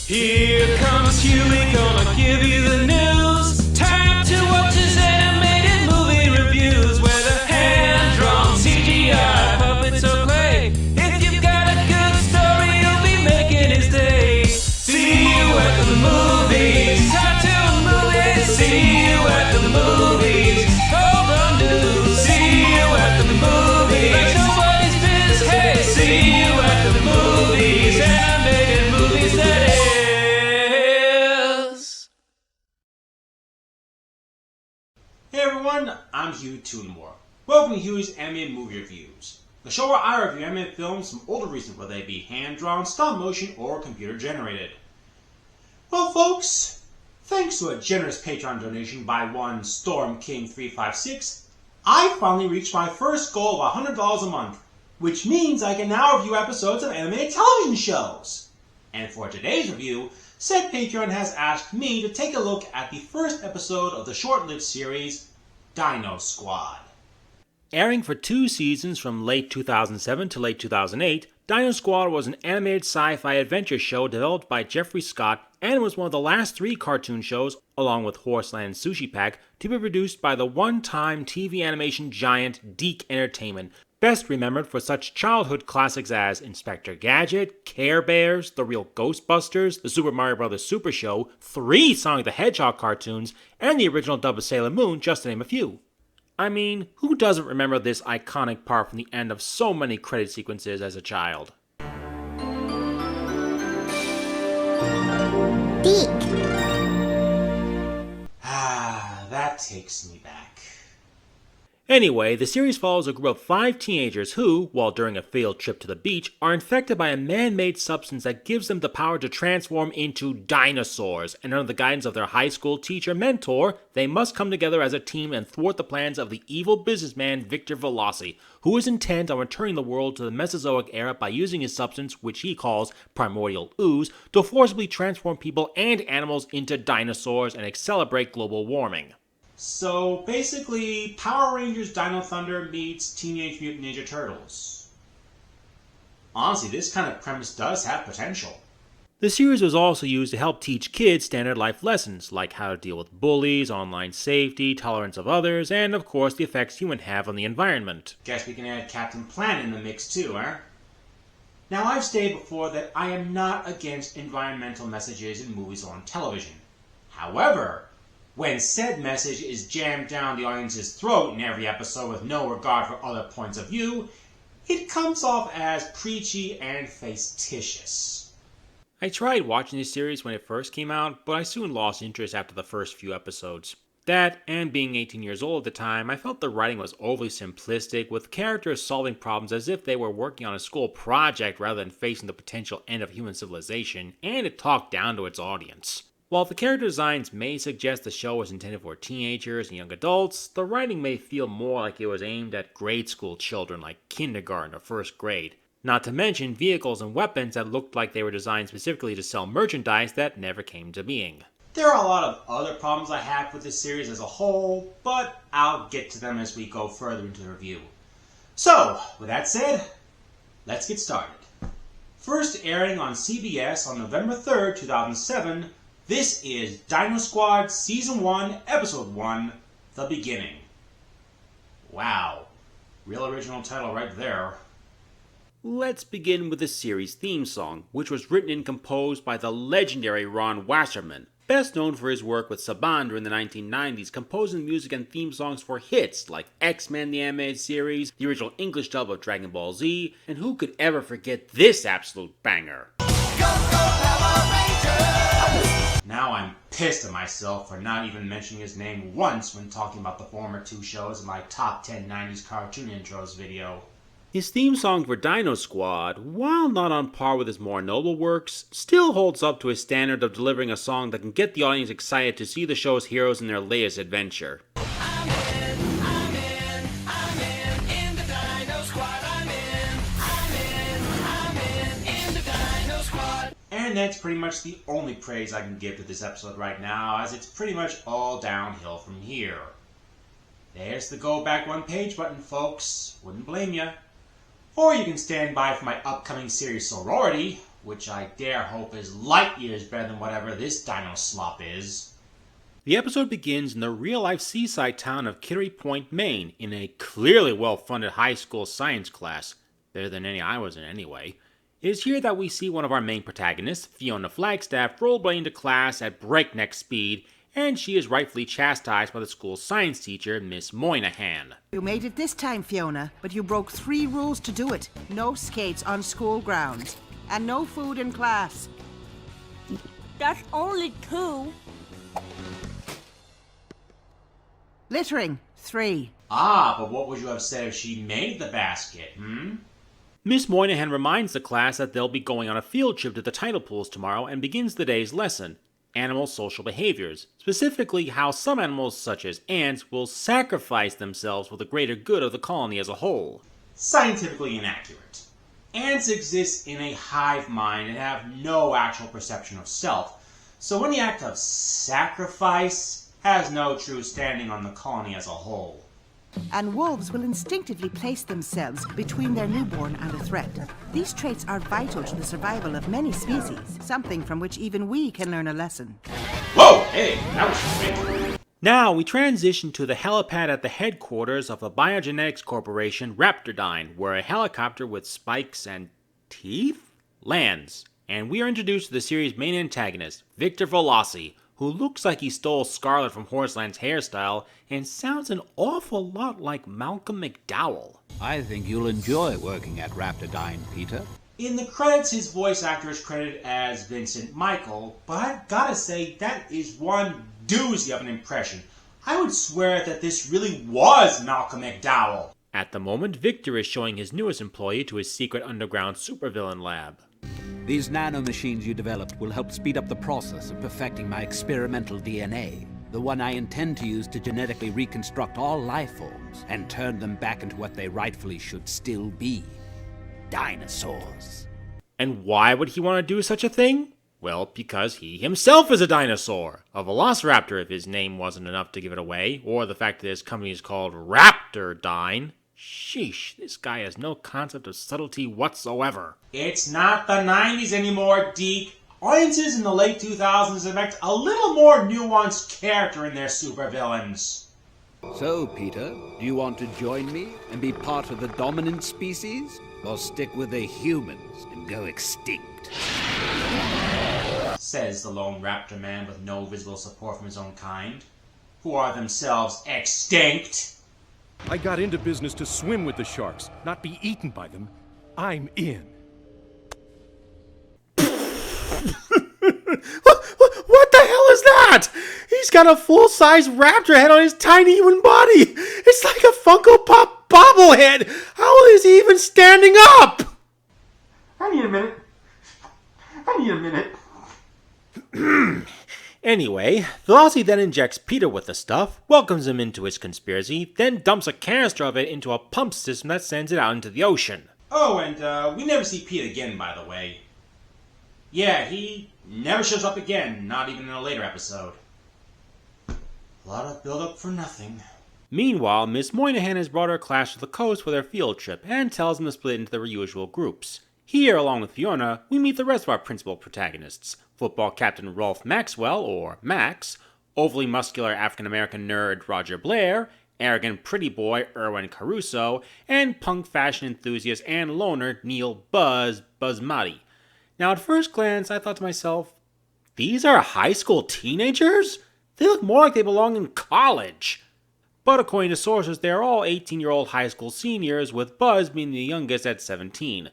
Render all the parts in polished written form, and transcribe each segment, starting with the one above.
Here comes Hewy, gonna give you the news. Time to watch his animated movie reviews, whether hand-drawn, CGI, puppets or clay. If you've got a good story, you'll be making his day. See you at the movies, cartoon movies. See you at the movies, hold on to. See you at the movies, like nobody's biz. Hey, see you at the movies, animated movies that is. Hey everyone, I'm Hugh Toonmore. Welcome to Hugh's Animated Movie Reviews, the show where I review animated films from older recent, whether they be hand-drawn, stop-motion, or computer-generated. Well folks, thanks to a generous Patreon donation by one StormKing356, I finally reached my first goal of $100 a month, which means I can now review episodes of animated television shows. And for today's review, said Patreon has asked me to take a look at the first episode of the short-lived series, DinoSquad. Airing for 2 seasons from late 2007 to late 2008, DinoSquad was an animated sci-fi adventure show developed by Jeffrey Scott and was one of the last 3 cartoon shows, along with Horseland and Sushi Pack, to be produced by the one-time TV animation giant DiC Entertainment, best remembered for such childhood classics as Inspector Gadget, Care Bears, The Real Ghostbusters, The Super Mario Bros. Super Show, 3 Sonic the Hedgehog cartoons, and the original dub of Sailor Moon, just to name a few. I mean, who doesn't remember this iconic part from the end of so many credit sequences as a child? DiC. That takes me back. Anyway, the series follows a group of 5 teenagers who, while during a field trip to the beach, are infected by a man-made substance that gives them the power to transform into dinosaurs, and under the guidance of their high school teacher mentor, they must come together as a team and thwart the plans of the evil businessman Victor Velocity, who is intent on returning the world to the Mesozoic era by using his substance, which he calls primordial ooze, to forcibly transform people and animals into dinosaurs and accelerate global warming. So basically, Power Rangers Dino Thunder meets Teenage Mutant Ninja Turtles. Honestly, this kind of premise does have potential. The series was also used to help teach kids standard life lessons, like how to deal with bullies, online safety, tolerance of others, and of course the effects humans have on the environment. Guess we can add Captain Planet in the mix too, huh? Now, I've stated before that I am not against environmental messages in movies or on television. However, when said message is jammed down the audience's throat in every episode with no regard for other points of view, it comes off as preachy and facetious. I tried watching this series when it first came out, but I soon lost interest after the first few episodes. That, and being 18 years old at the time, I felt the writing was overly simplistic, with characters solving problems as if they were working on a school project rather than facing the potential end of human civilization, and it talked down to its audience. While the character designs may suggest the show was intended for teenagers and young adults, the writing may feel more like it was aimed at grade school children like kindergarten or first grade. Not to mention vehicles and weapons that looked like they were designed specifically to sell merchandise that never came to being. There are a lot of other problems I have with this series as a whole, but I'll get to them as we go further into the review. So, with that said, let's get started. First airing on CBS on November 3rd, 2007, this is DinoSquad Season 1, Episode 1, The Beginning. Wow. Real original title right there. Let's begin with the series theme song, which was written and composed by the legendary Ron Wasserman, best known for his work with Saban during the 1990s, composing music and theme songs for hits like X-Men the Animated Series, the original English dub of Dragon Ball Z, and who could ever forget this absolute banger? Now I'm pissed at myself for not even mentioning his name once when talking about the former 2 shows in my top 10 90s cartoon intros video. His theme song for DinoSquad, while not on par with his more noble works, still holds up to his standard of delivering a song that can get the audience excited to see the show's heroes in their latest adventure. And that's pretty much the only praise I can give to this episode right now, as it's pretty much all downhill from here. There's the go back 1 page button, folks. Wouldn't blame ya. Or you can stand by for my upcoming series Sorority, which I dare hope is light years better than whatever this dino slop is. The episode begins in the real-life seaside town of Kittery Point, Maine, in a clearly well-funded high school science class, better than any I was in anyway. It is here that we see one of our main protagonists, Fiona Flagstaff, rollerblading to class at breakneck speed, and she is rightfully chastised by the school's science teacher, Miss Moynihan. You made it this time, Fiona, but you broke 3 rules to do it. No skates on school grounds, and no food in class. That's only 2. Littering, 3. Ah, but what would you have said if she made the basket, Miss Moynihan reminds the class that they'll be going on a field trip to the tidal pools tomorrow and begins the day's lesson, Animal Social Behaviors, specifically how some animals, such as ants, will sacrifice themselves for the greater good of the colony as a whole. Scientifically inaccurate. Ants exist in a hive mind and have no actual perception of self, so any act of sacrifice has no true standing on the colony as a whole. And wolves will instinctively place themselves between their newborn and a threat. These traits are vital to the survival of many species, something from which even we can learn a lesson. Whoa! Hey, that was quick. Now we transition to the helipad at the headquarters of the Biogenetics Corporation Raptordyne, where a helicopter with spikes and teeth lands. And we are introduced to the series' main antagonist, Victor Veloci, who looks like he stole Scarlett from Horseland's hairstyle and sounds an awful lot like Malcolm McDowell. I think you'll enjoy working at Raptordyne, Peter. In the credits, his voice actor is credited as Vincent Michael, but I've gotta say, that is one doozy of an impression. I would swear that this really was Malcolm McDowell. At the moment, Victor is showing his newest employee to his secret underground supervillain lab. These nanomachines you developed will help speed up the process of perfecting my experimental DNA, the one I intend to use to genetically reconstruct all life forms and turn them back into what they rightfully should still be: dinosaurs. And why would he want to do such a thing? Well, because he himself is a dinosaur. A velociraptor if his name wasn't enough to give it away, or the fact that his company is called Raptordyne. Sheesh, this guy has no concept of subtlety whatsoever. It's not the 90s anymore, Deke. Audiences in the late 2000s expect a little more nuanced character in their supervillains. So, Peter, do you want to join me and be part of the dominant species? Or stick with the humans and go extinct? Says the lone raptor man with no visible support from his own kind, who are themselves extinct. I got into business to swim with the sharks, not be eaten by them. I'm in. What the hell is that? He's got a full-size raptor head on his tiny human body. It's like a Funko Pop bobblehead. How is he even standing up? I need a minute. Anyway, Veloci then injects Peter with the stuff, welcomes him into his conspiracy, then dumps a canister of it into a pump system that sends it out into the ocean. Oh, and we never see Pete again, by the way. Yeah, he never shows up again, not even in a later episode. A lot of build-up for nothing. Meanwhile, Miss Moynihan has brought her class to the coast for their field trip and tells them to split into their usual groups. Here, along with Fiona, we meet the rest of our principal protagonists. Football captain Rolf Maxwell, or Max, overly muscular African-American nerd Roger Blair, arrogant pretty boy Erwin Caruso, and punk fashion enthusiast and loner Neil Buzzmati. Now, at first glance, I thought to myself, these are high school teenagers? They look more like they belong in college. But according to sources, they are all 18-year-old high school seniors, with Buzz being the youngest at 17.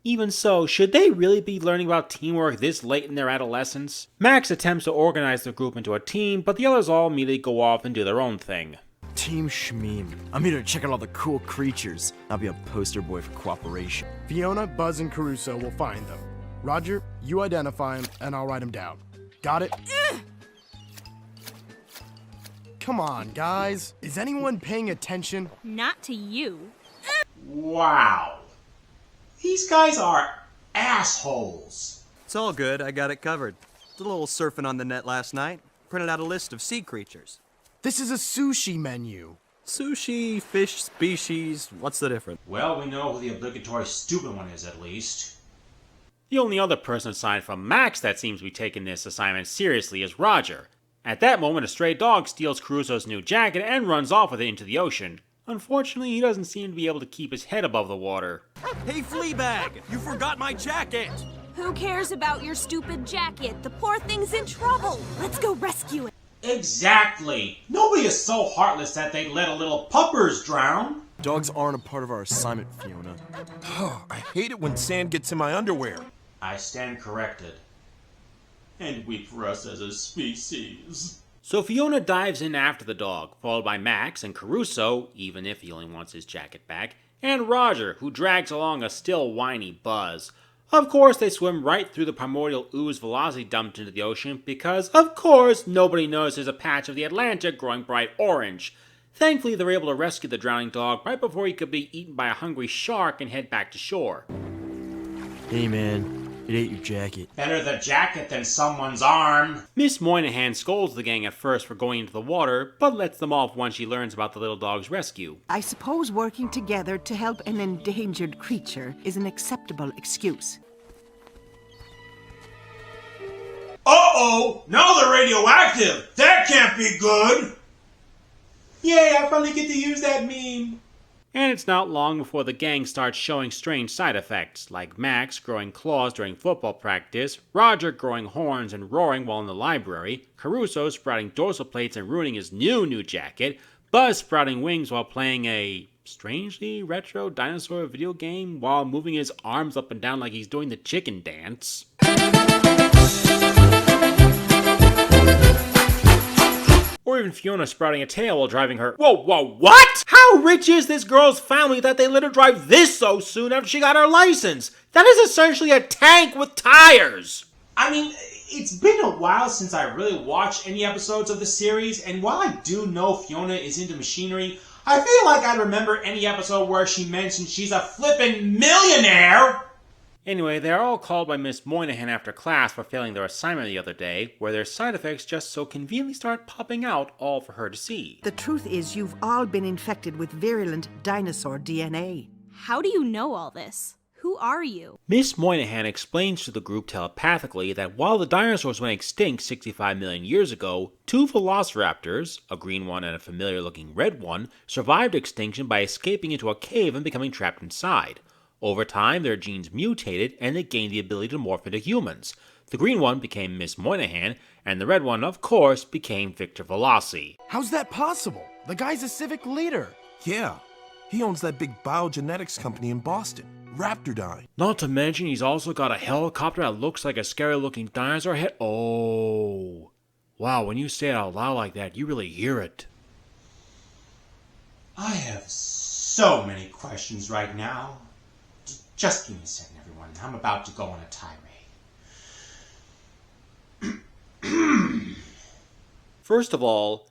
Even so, should they really be learning about teamwork this late in their adolescence? Max attempts to organize the group into a team, but the others all immediately go off and do their own thing. Team Shmeem. I'm here to check out all the cool creatures. I'll be a poster boy for cooperation. Fiona, Buzz, and Caruso will find them. Roger, you identify them, and I'll write them down. Got it? Come on, guys. Is anyone paying attention? Not to you. Wow. These guys are assholes. It's all good, I got it covered. Did a little surfing on the net last night. Printed out a list of sea creatures. This is a sushi menu. Sushi, fish species, what's the difference? Well, we know who the obligatory stupid one is, at least. The only other person aside from Max that seems to be taking this assignment seriously is Roger. At that moment, a stray dog steals Crusoe's new jacket and runs off with it into the ocean. Unfortunately, he doesn't seem to be able to keep his head above the water. Hey, Fleabag! You forgot my jacket! Who cares about your stupid jacket? The poor thing's in trouble. Let's go rescue it. Exactly. Nobody is so heartless that they'd let a little puppers drown. Dogs aren't a part of our assignment, Fiona. I hate it when sand gets in my underwear. I stand corrected. And weep for us as a species. So Fiona dives in after the dog, followed by Max and Caruso, even if he only wants his jacket back, and Roger, who drags along a still whiny Buzz. Of course, they swim right through the primordial ooze velocity dumped into the ocean because, of course, nobody notices a patch of the Atlantic growing bright orange. Thankfully, they're able to rescue the drowning dog right before he could be eaten by a hungry shark and head back to shore. Hey man, it ate your jacket. Better the jacket than someone's arm. Miss Moynihan scolds the gang at first for going into the water, but lets them off once she learns about the little dog's rescue. I suppose working together to help an endangered creature is an acceptable excuse. Uh-oh! Now they're radioactive! That can't be good! Yay, I finally get to use that meme! And it's not long before the gang starts showing strange side effects, like Max growing claws during football practice, Roger growing horns and roaring while in the library, Caruso sprouting dorsal plates and ruining his new jacket, Buzz sprouting wings while playing a strangely retro dinosaur video game while moving his arms up and down like he's doing the chicken dance. Or even Fiona sprouting a tail while driving her— Whoa, what? How rich is this girl's family that they let her drive this so soon after she got her license? That is essentially a tank with tires! I mean, it's been a while since I really watched any episodes of the series, and while I do know Fiona is into machinery, I feel like I remember any episode where she mentioned she's a flippin' millionaire! Anyway, they are all called by Miss Moynihan after class for failing their assignment the other day, where their side effects just so conveniently start popping out, all for her to see. The truth is, you've all been infected with virulent dinosaur DNA. How do you know all this? Who are you? Miss Moynihan explains to the group telepathically that while the dinosaurs went extinct 65 million years ago, two velociraptors, a green one and a familiar-looking red one, survived extinction by escaping into a cave and becoming trapped inside. Over time, their genes mutated and they gained the ability to morph into humans. The green one became Miss Moynihan, and the red one, of course, became Victor Veloci. How's that possible? The guy's a civic leader. Yeah, he owns that big biogenetics company in Boston, Raptordyne. Not to mention he's also got a helicopter that looks like a scary-looking dinosaur head. Oh. Wow, when you say it out loud like that, you really hear it. I have so many questions right now. Just give me a second, everyone. I'm about to go on a tirade. First of all,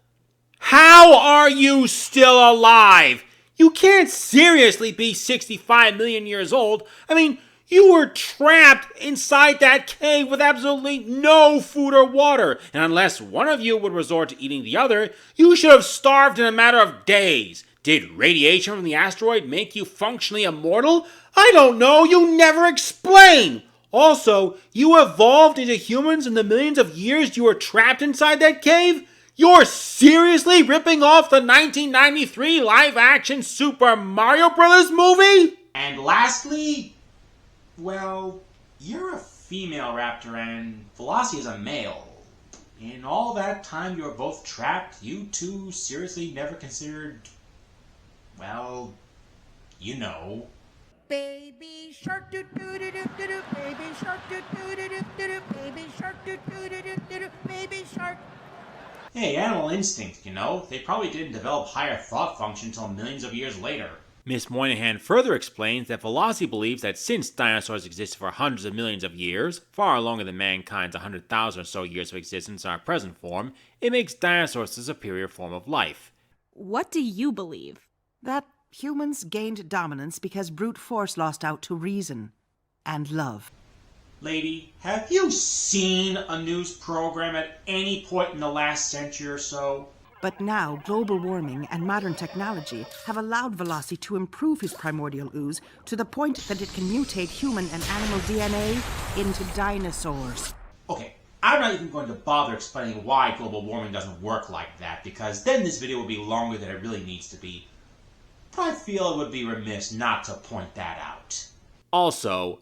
how are you still alive? You can't seriously be 65 million years old. I mean, you were trapped inside that cave with absolutely no food or water. And unless one of you would resort to eating the other, you should have starved in a matter of days. Did radiation from the asteroid make you functionally immortal? I don't know, you never explain! Also, you evolved into humans in the millions of years you were trapped inside that cave? You're seriously ripping off the 1993 live-action Super Mario Bros. Movie? And lastly, well, you're a female raptor and Veloci is a male. In all that time you were both trapped, you two seriously never considered, well, you know. Baby shark doo doo doo doo doo doo, baby shark doo doo doo doo doo doo, baby shark doo doo doo doo doo doo, baby shark. Hey, animal instinct, you know? They probably didn't develop higher thought function until millions of years later. Miss Moynihan further explains that Veloci believes that since dinosaurs existed for hundreds of millions of years, far longer than mankind's 100,000 or so years of existence in our present form, it makes dinosaurs a superior form of life. What do you believe? That humans gained dominance because brute force lost out to reason and love. Lady, have you seen a news program at any point in the last century or so? But now, global warming and modern technology have allowed Velocity to improve his primordial ooze to the point that it can mutate human and animal DNA into dinosaurs. Okay, I'm not even going to bother explaining why global warming doesn't work like that, because then this video will be longer than it really needs to be. But I feel it would be remiss not to point that out. Also,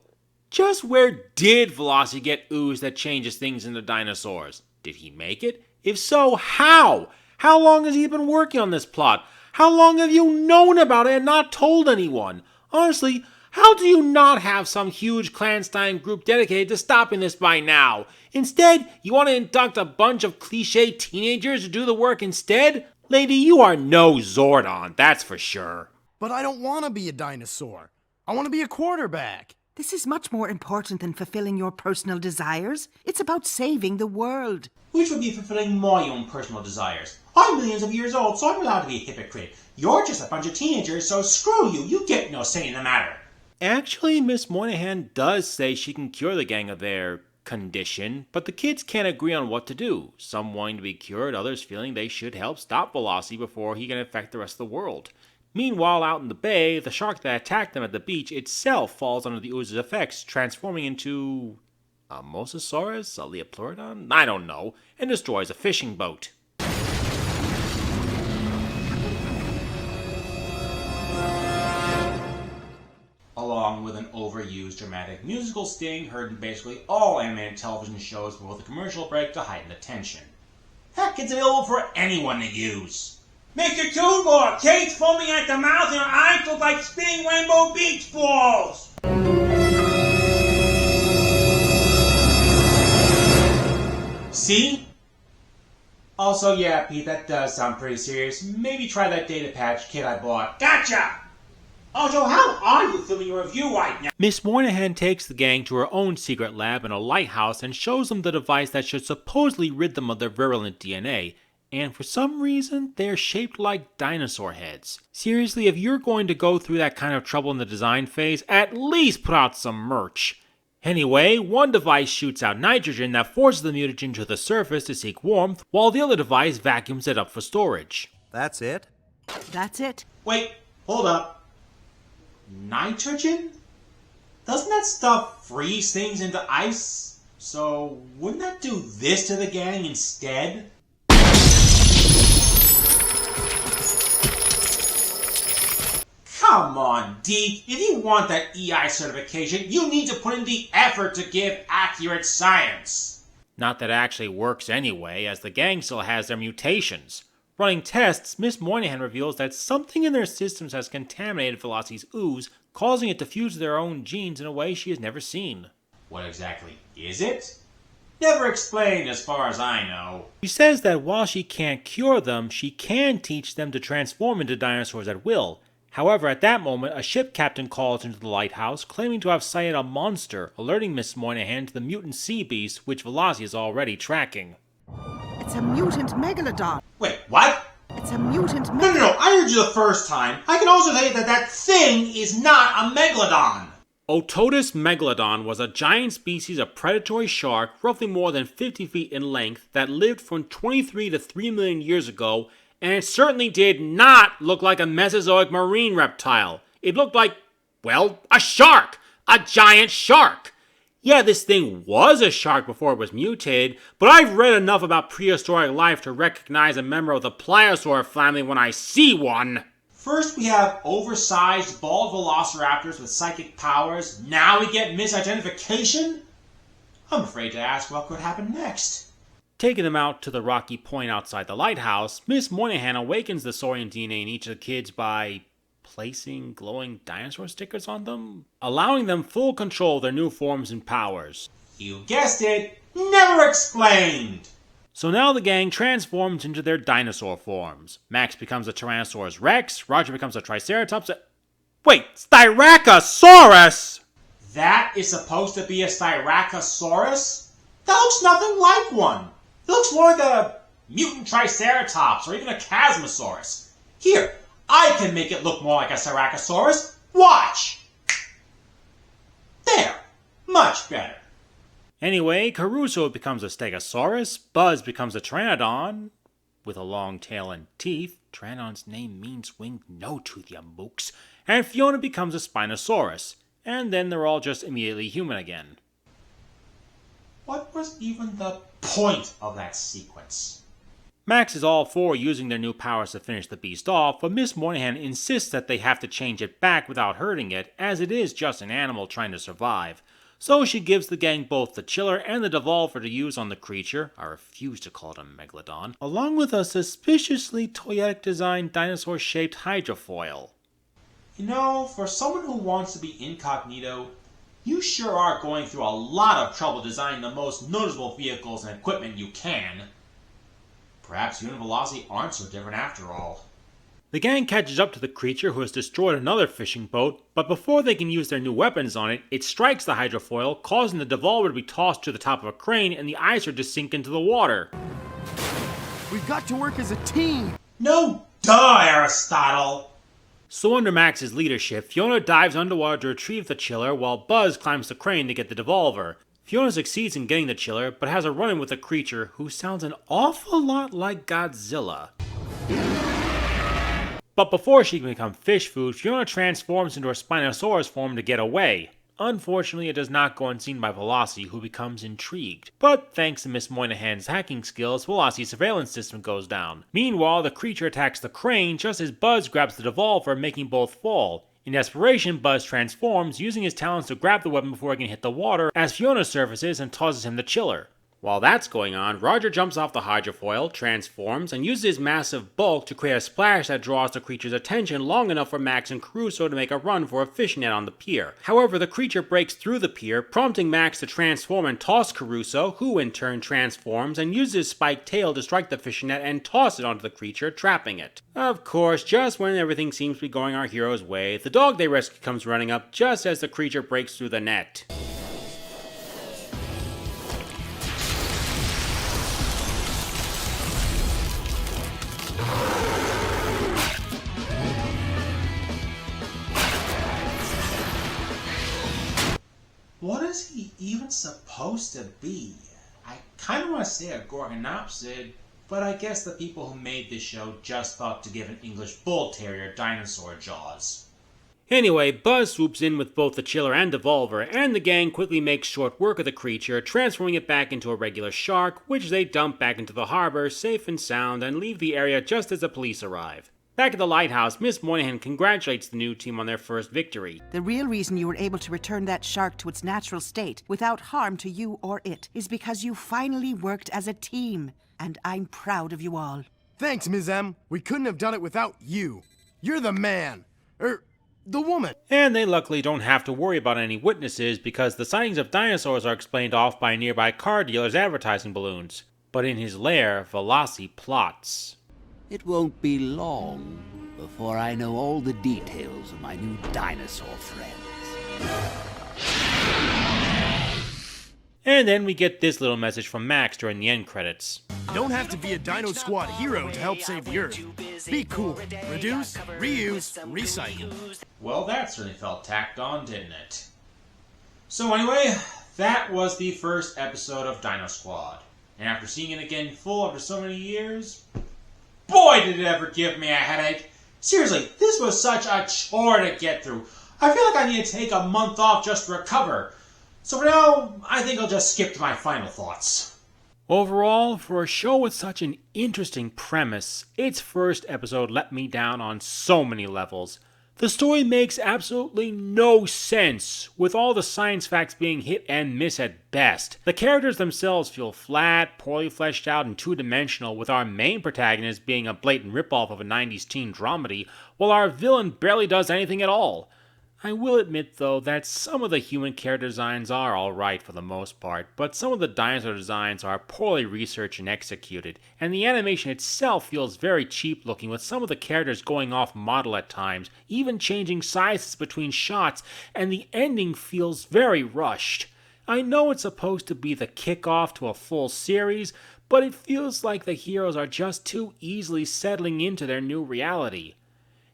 just where did Velocity get ooze that changes things into dinosaurs? Did he make it? If so, how? How long has he been working on this plot? How long have you known about it and not told anyone? Honestly, how do you not have some huge clandestine group dedicated to stopping this by now? Instead, you want to induct a bunch of cliché teenagers to do the work instead? Lady, you are no Zordon, that's for sure. But I don't want to be a dinosaur. I want to be a quarterback. This is much more important than fulfilling your personal desires. It's about saving the world. Which would be fulfilling my own personal desires. I'm millions of years old, so I'm allowed to be a hypocrite. You're just a bunch of teenagers, so screw you. You get no say in the matter. Actually, Miss Moynihan does say she can cure the gang of their condition, but the kids can't agree on what to do. Some wanting to be cured, others feeling they should help stop Velocity before he can affect the rest of the world. Meanwhile, out in the bay, the shark that attacked them at the beach itself falls under the ooze's effects, transforming into a Mosasaurus, a Leopleurodon, I don't know, and destroys a fishing boat. Along with an overused dramatic musical sting heard in basically all animated television shows with a commercial break to heighten the tension. Heck, it's available for anyone to use. Mr. Toonmore, Kate's foaming at the mouth and her eyes look like spinning rainbow beach balls! See? Also, yeah, Pete, that does sound pretty serious. Maybe try that data patch kit I bought. Gotcha! Also, how are you filming your review right now? Miss Moynihan takes the gang to her own secret lab in a lighthouse and shows them the device that should supposedly rid them of their virulent DNA. And for some reason, they're shaped like dinosaur heads. Seriously, if you're going to go through that kind of trouble in the design phase, at least put out some merch. Anyway, one device shoots out nitrogen that forces the mutagen to the surface to seek warmth, while the other device vacuums it up for storage. That's it? That's it. Wait, hold up. Nitrogen? Doesn't that stuff freeze things into ice? So, wouldn't that do this to the gang instead? Come on, Deke. If you want that EI certification, you need to put in the effort to give accurate science. Not that it actually works anyway, as the gang still has their mutations. Running tests, Miss Moynihan reveals that something in their systems has contaminated Velocity's ooze, causing it to fuse their own genes in a way she has never seen. What exactly is it? Never explained as far as I know. She says that while she can't cure them, she can teach them to transform into dinosaurs at will. However, at that moment, a ship captain calls into the lighthouse, claiming to have sighted a monster, alerting Miss Moynihan to the mutant sea beast, which Velocity is already tracking. It's a mutant megalodon. Wait, what? It's a mutant No, I heard you the first time. I can also tell you that that thing is not a megalodon. Otodus megalodon was a giant species of predatory shark, roughly more than 50 feet in length, that lived from 23 to 3 million years ago, and it certainly did not look like a Mesozoic marine reptile. It looked like, well, a shark! A giant shark! Yeah, this thing was a shark before it was mutated, but I've read enough about prehistoric life to recognize a member of the pliosaur family when I see one. First we have oversized bald velociraptors with psychic powers. Now we get misidentification? I'm afraid to ask what could happen next. Taking them out to the rocky point outside the lighthouse, Miss Moynihan awakens the saurian DNA in each of the kids by placing glowing dinosaur stickers on them, allowing them full control of their new forms and powers. You guessed it, never explained! So now the gang transforms into their dinosaur forms. Max becomes a Tyrannosaurus Rex, Roger becomes a Triceratops. Wait, Styracosaurus! That is supposed to be a Styracosaurus? That looks nothing like one. It looks more like a mutant Triceratops or even a Chasmosaurus. Here, I can make it look more like a Styracosaurus. Watch! There! Much better. Anyway, Caruso becomes a Stegosaurus, Buzz becomes a Pteranodon. with a long tail and teeth. Pteranodon's name means winged no-tooth, ya mooks. And Fiona becomes a Spinosaurus. And then they're all just immediately human again. What was even the point of that sequence? Max is all for using their new powers to finish the beast off, but Miss Moynihan insists that they have to change it back without hurting it, as it is just an animal trying to survive. So she gives the gang both the chiller and the devolver to use on the creature, I refuse to call it a megalodon, along with a suspiciously toyetic designed dinosaur-shaped hydrofoil. You know, for someone who wants to be incognito, you sure are going through a lot of trouble designing the most noticeable vehicles and equipment you can. Perhaps you and Velocity aren't so different after all. The gang catches up to the creature who has destroyed another fishing boat, but before they can use their new weapons on it, it strikes the hydrofoil, causing the devolver to be tossed to the top of a crane and the eyesore to sink into the water. We've got to work as a team! No duh, Aristotle! So under Max's leadership, Fiona dives underwater to retrieve the chiller while Buzz climbs the crane to get the devolver. Fiona succeeds in getting the chiller, but has a run-in with a creature who sounds an awful lot like Godzilla. But before she can become fish food, Fiona transforms into her Spinosaurus form to get away. Unfortunately, it does not go unseen by Velocity, who becomes intrigued. But thanks to Miss Moynihan's hacking skills, Velocity's surveillance system goes down. Meanwhile, the creature attacks the crane just as Buzz grabs the devolver, making both fall. In desperation, Buzz transforms, using his talons to grab the weapon before it can hit the water, as Fiona surfaces and tosses him the chiller. While that's going on, Roger jumps off the hydrofoil, transforms, and uses his massive bulk to create a splash that draws the creature's attention long enough for Max and Caruso to make a run for a fishing net on the pier. However, the creature breaks through the pier, prompting Max to transform and toss Caruso, who in turn transforms and uses his spiked tail to strike the fishing net and toss it onto the creature, trapping it. Of course, just when everything seems to be going our hero's way, the dog they rescue comes running up just as the creature breaks through the net. What is he even supposed to be? I kind of want to say a Gorgonopsid, but I guess the people who made this show just thought to give an English Bull Terrier dinosaur jaws. Anyway, Buzz swoops in with both the chiller and devolver, and the gang quickly makes short work of the creature, transforming it back into a regular shark, which they dump back into the harbor, safe and sound, and leave the area just as the police arrive. Back at the lighthouse, Miss Moynihan congratulates the new team on their first victory. The real reason you were able to return that shark to its natural state without harm to you or it is because you finally worked as a team. And I'm proud of you all. Thanks, Ms. M. We couldn't have done it without you. You're the man. The woman. And they luckily don't have to worry about any witnesses because the sightings of dinosaurs are explained off by nearby car dealers' advertising balloons. But in his lair, Velocity plots. It won't be long before I know all the details of my new dinosaur friends. And then we get this little message from Max during the end credits. Don't have to be a DinoSquad hero to help save the Earth. Be cool. Reduce, reuse, recycle. Well, that certainly felt tacked on, didn't it? So anyway, that was the first episode of DinoSquad. And after seeing it again full after so many years, boy did it ever give me a headache. Seriously, this was such a chore to get through. I feel like I need to take a month off just to recover. So for now, I think I'll just skip to my final thoughts. Overall, for a show with such an interesting premise, its first episode let me down on so many levels. The story makes absolutely no sense, with all the science facts being hit and miss at best. The characters themselves feel flat, poorly fleshed out, and two-dimensional, with our main protagonist being a blatant ripoff of a 90s teen dramedy, while our villain barely does anything at all. I will admit, though, that some of the human character designs are alright for the most part, but some of the dinosaur designs are poorly researched and executed, and the animation itself feels very cheap looking, with some of the characters going off model at times, even changing sizes between shots, and the ending feels very rushed. I know it's supposed to be the kickoff to a full series, but it feels like the heroes are just too easily settling into their new reality.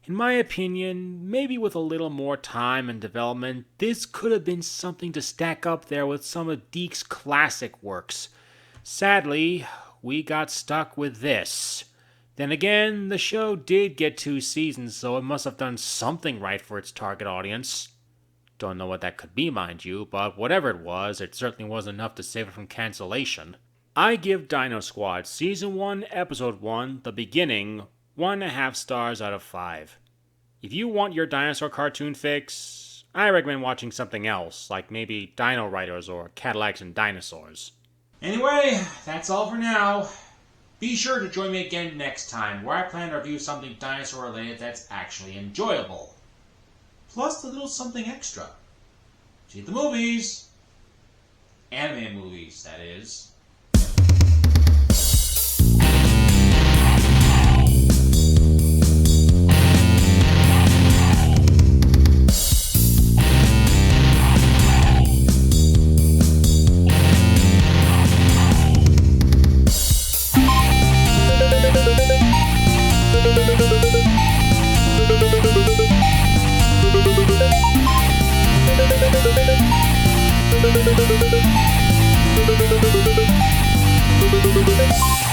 In my opinion, maybe with a little more time and development, this could have been something to stack up there with some of DiC's classic works. Sadly, we got stuck with this. Then again, the show did get 2 seasons, so it must have done something right for its target audience. Don't know what that could be, mind you, but whatever it was, it certainly wasn't enough to save it from cancellation. I give DinoSquad Season 1, Episode 1, The Beginning, 1.5 stars out of 5. If you want your dinosaur cartoon fix, I recommend watching something else, like maybe Dino Riders or Cadillacs and Dinosaurs. Anyway, that's all for now. Be sure to join me again next time, where I plan to review something dinosaur related that's actually enjoyable. Plus a little something extra. See the movies. Anime movies, that is. Thank you.